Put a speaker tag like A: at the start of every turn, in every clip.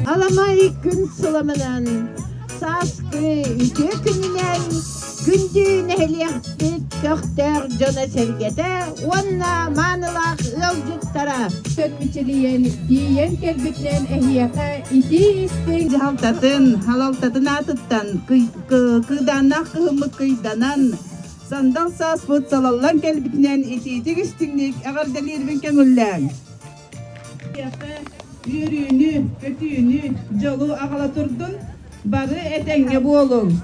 A: Alamayıkın sılamının saskı ütü gününen gündüğün heliyahtık kökter cana sevgede onna manılak ılcıktara
B: Kötmüçeliyen diyen kelbekten ehliyata iti istin
C: halal tatın atıttan kıdanak kıhımık kıydanan sandan sas fıt salallan kelbiknen ititik istinlik agar delirben kengüllen yürüyünü, kötüyünü, jolu ağala turdun, barı etenge bu olun.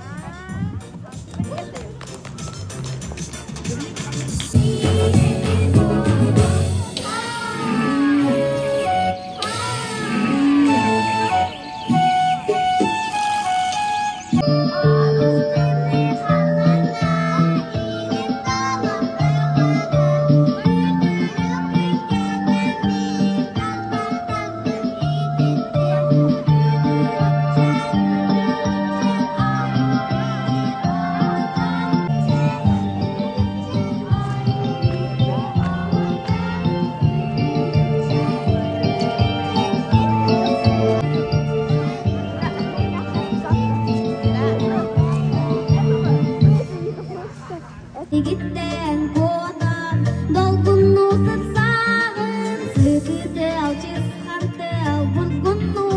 D: Gitten kodan dolgunnu sırsağın Sıkıdı al çizhantı al bulgunnu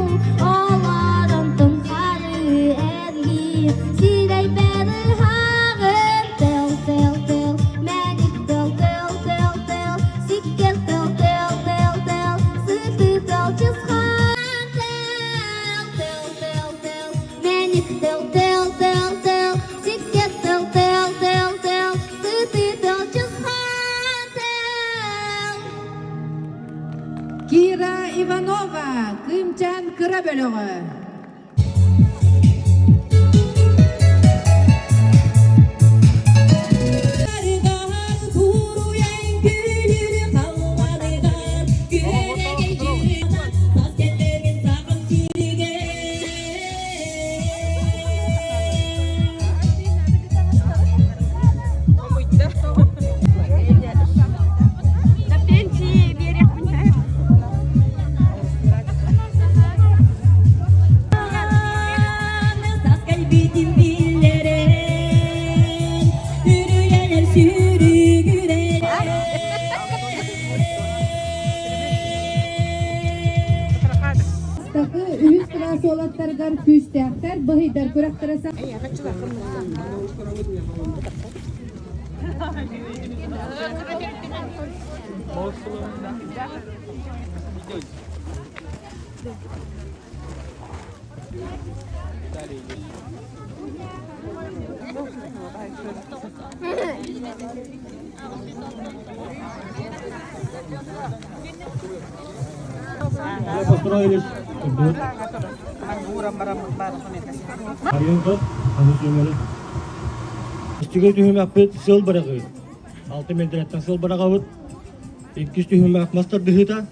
D: Oğladan tımkarı ergi Sirey beri hağın Tel tel tel Menik tel tel tel tel Sikkel tel tel tel tel Sıkıdı al çizhantı Tel tel tel Menik tel tel tel tel Sikkel tel tel tel tel
B: Kira Ivanova Kımcan Kıra bölüğü Ühüz kılası olatlargar küstehter, bahidar kuraktarasa.
E: Üstüge tühüm yapıp sıl bırakıyor. 6 metreden sıl bırakıyor. İkiz tühüm yapmazlar dıhıta.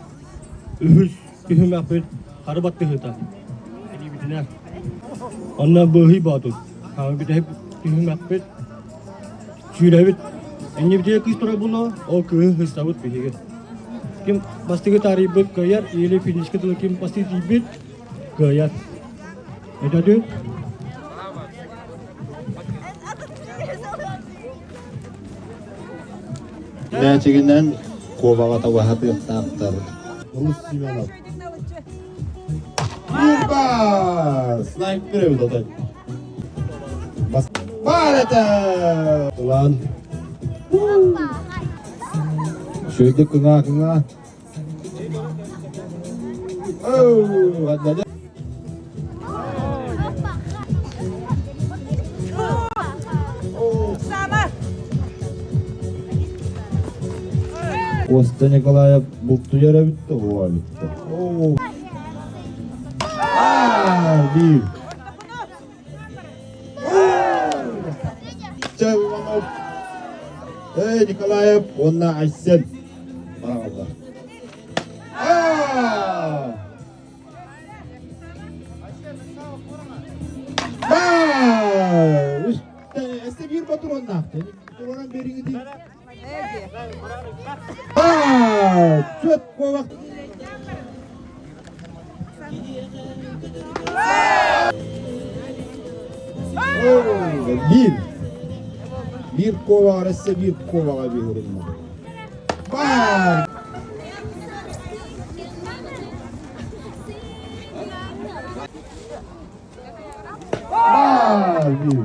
E: Ühüz tühüm yapıp harabat dıhıta. Eli bitine. Ondan bıhı batır. Kami bir de hep tühüm yapıp sürevit. Eni bir de kız tura bulu. O kıhı hıstavut bihige. Kim pasti tarih bet kayar. Ili finish ketul kim pasti tibet kayar. Ada tu.
F: Gerçekten kovaga tawahat yaptı. Rus Simenov. Yurba! Sniper evde da. Bas. Barata! Ulan. Şöyle kına. Oh, hadi. Коста Николаев Буктуяра bitti, o bitti. Oo. Bir. Çavumanov. Hey Nikolaev, onunla açsın. Allah. İşte bir patron ne yaptı? Ulan beri gideyim. Aa, çöt kovak. Bir kova arası bir kovağa bir vurulma. Bak. Bir.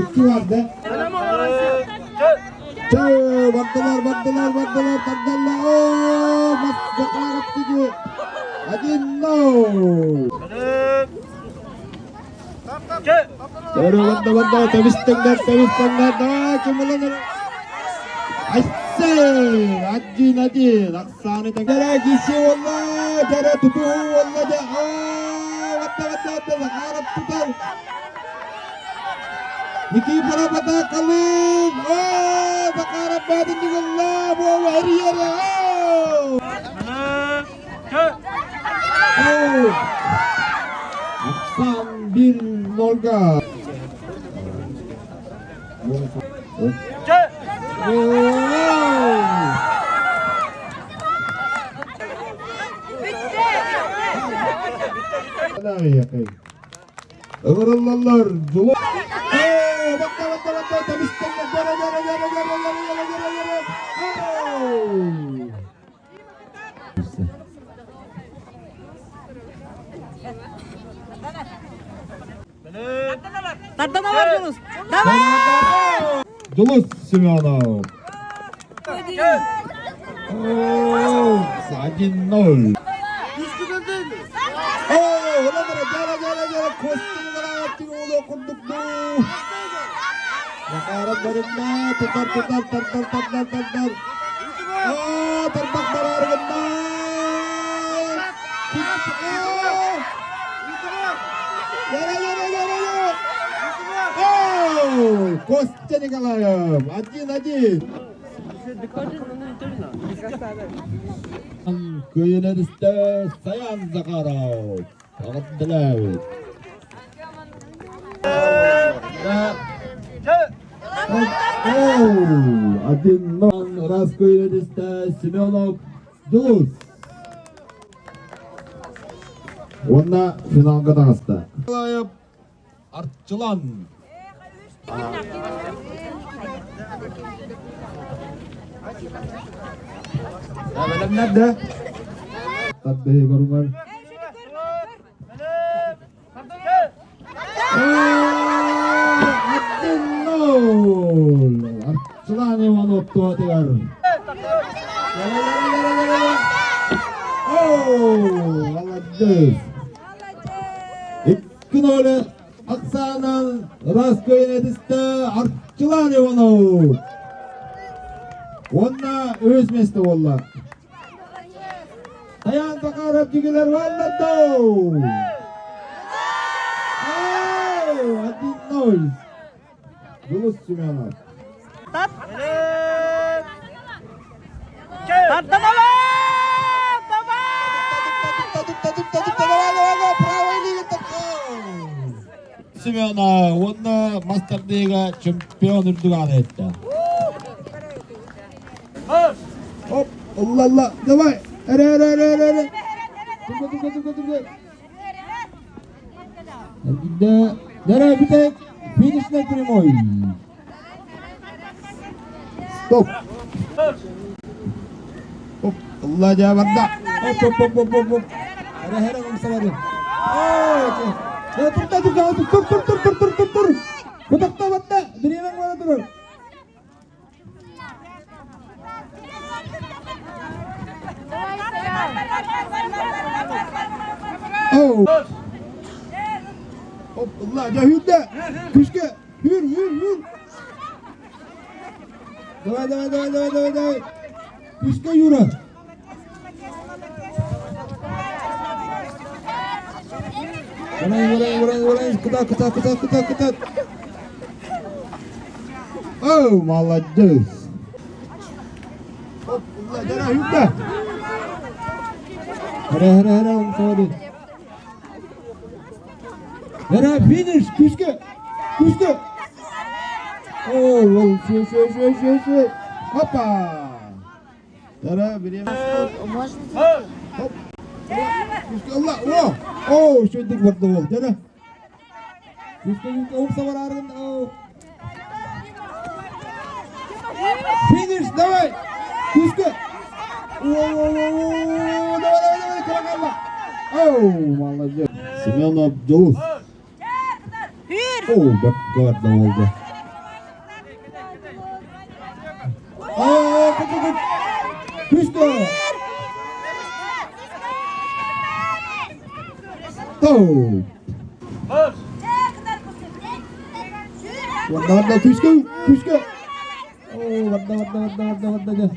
F: İki vardı. Çay, baktılar. Tadlarla. Ooo, masaklar attı. Hadi no. Banda, temiz tengah. Kemulan. Asyik, Adin, aksana tengah. Gisi wallah, jara tutu wallah wata, harap tutar. Niki para pata kalim, bakarap badin di wallah, bawa hariya. Aksan bir nolga. Ağırlar dolu. Bakta temiz jara. Dulus Simeonov. Sakin nol. Jara kostum galati ulo kunduk du. Nakarap barengna tutar. Terbak barar genda. Jara. Kostum galayam. Adin. Köyünüzde Sayan Zakarov. Ağıttılar. Adin Ras köyünüzde Simeonov Dulus. Onunla finalga dağıstı. Artçılan. Benim nerede? Tabii korunlar. Adin nol. Artçılan eman ottu atıgar. Allah düz. İki nolu Aksan'ın Raskoy'un ediste Artçılan eman ottu. Onunla özmesti valla. Sayan bakarap jigiler valla do. Adin nol. Dulus Simeonov. Simeonov onu Master Liga şampiyonluğunu etti. Hop, Allah, давай. Ere. Dur. Nereye bir tek finish'le primoy. Stop. Hop, Allah cevabında. Hop. Ere ngomsaları. Ya dur. Kutakta batta. Dirimen bana dur. Hop Allah cahilde. Küçke. Hür. Давай. Küçke yürü. Вырай. Куда. Oh, молодец. Hop, Allah jara yükle. Hara, sorry. Jara finish, küçke. Küstü. Oo, şey. Hoppa. Tara bir yana. Hop. Küstü Allah. Oh, şöyle bakdı ol. Tara. Küstü savar arın. Oh. Finish, давай. Küstü. Давай, kalk. Oh, молодец. Семенов Дулус. Oh, bak da oldu. Kut. Küstü. Oh. Varda küskü. Oh, varda.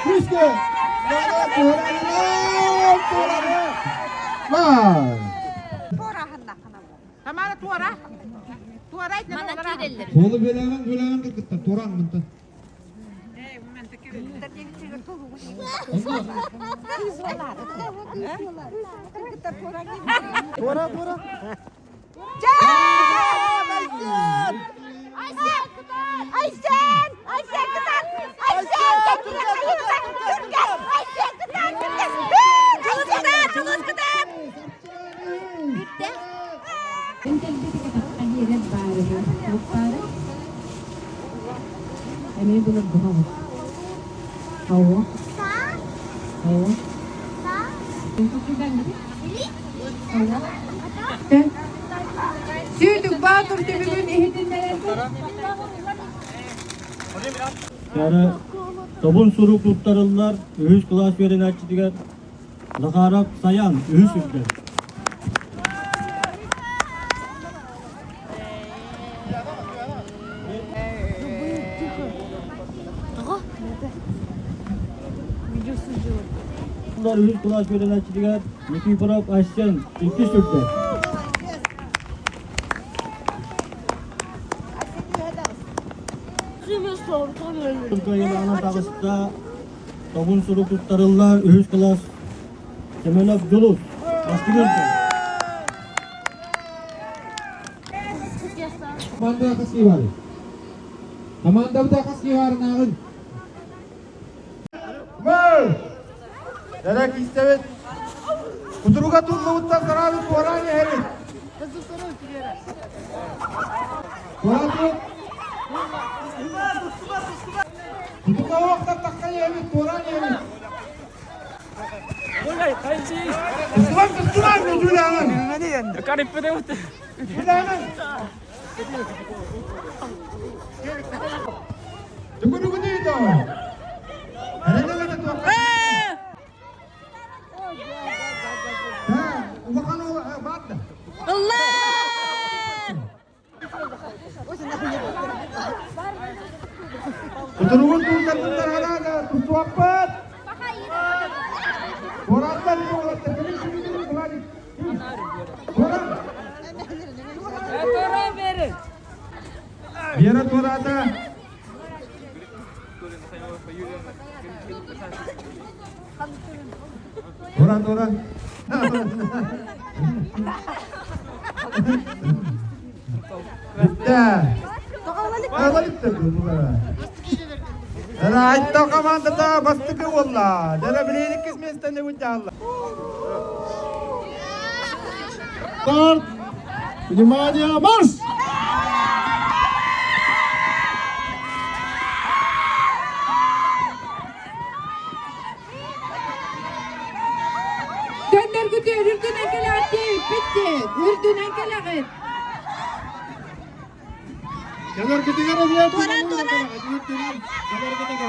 F: Küskü. Vay. Solu belagan kıkıttan toran mıntı. Tora.
B: Ahiret bari. Bukara. Ini bulan bahawa. Hawa. Untuk kita ni. Hawa. Kan? Sürdük Batur Tepe'nin ehitinden.
E: Yani tabun suru kurtarırlar. Ühüz klas veren açıdıgar. Lakarap sayan ühüz ülke. Bunlar ühüz klas veren açıdıgar. Yeki bırak açsan iki sürte. Türkiye'nin ana tağısında tabun suru kurtarırlar. Ühüz klas Semenov Dulus. Baskı görse.
F: Manda kasiwar. Amanda udah kasiwar naun. Mal. Darak istevet. Kuturuga tullu utta karabi korani heri. Korani. Kuturuga wakta takkaya heri korani heri. Tutulan mı tutulan?
G: Karipede utte.
F: Tutulan. Tunggu dito. Ano na ito? Umakan o bata.
G: Allah!
F: Tutulungan tulad halaga. Tutuapat. Boratan mo. Tagaling sumigil ko lagi. Boran.
G: Tora beri.
F: Biara torata. Toran. Bitti. Balik Aytta командада бастығы олла. Дара білейдік кезместен де өте алла. Старт! Внимание, марш!
B: Döndür gidiyor. Ürdün enkele aktif. Bitti. Ürdün enkele aktif.
F: Jalur ketiga dia. Toran. Jalur ketiga.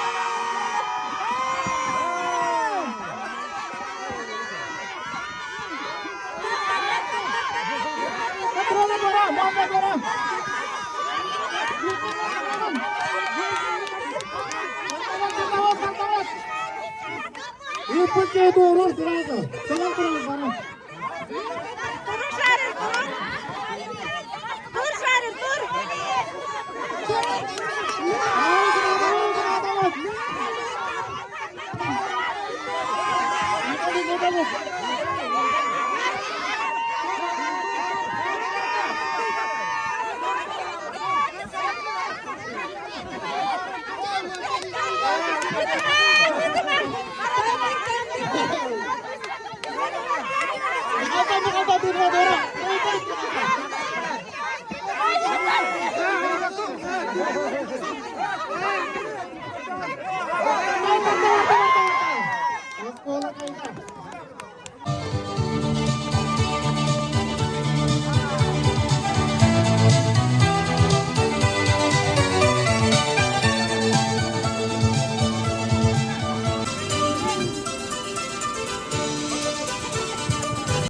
F: Bakıya doğru sırada. Tamam durun bana.
H: Dur Şahin dur. Dur Şahin dur.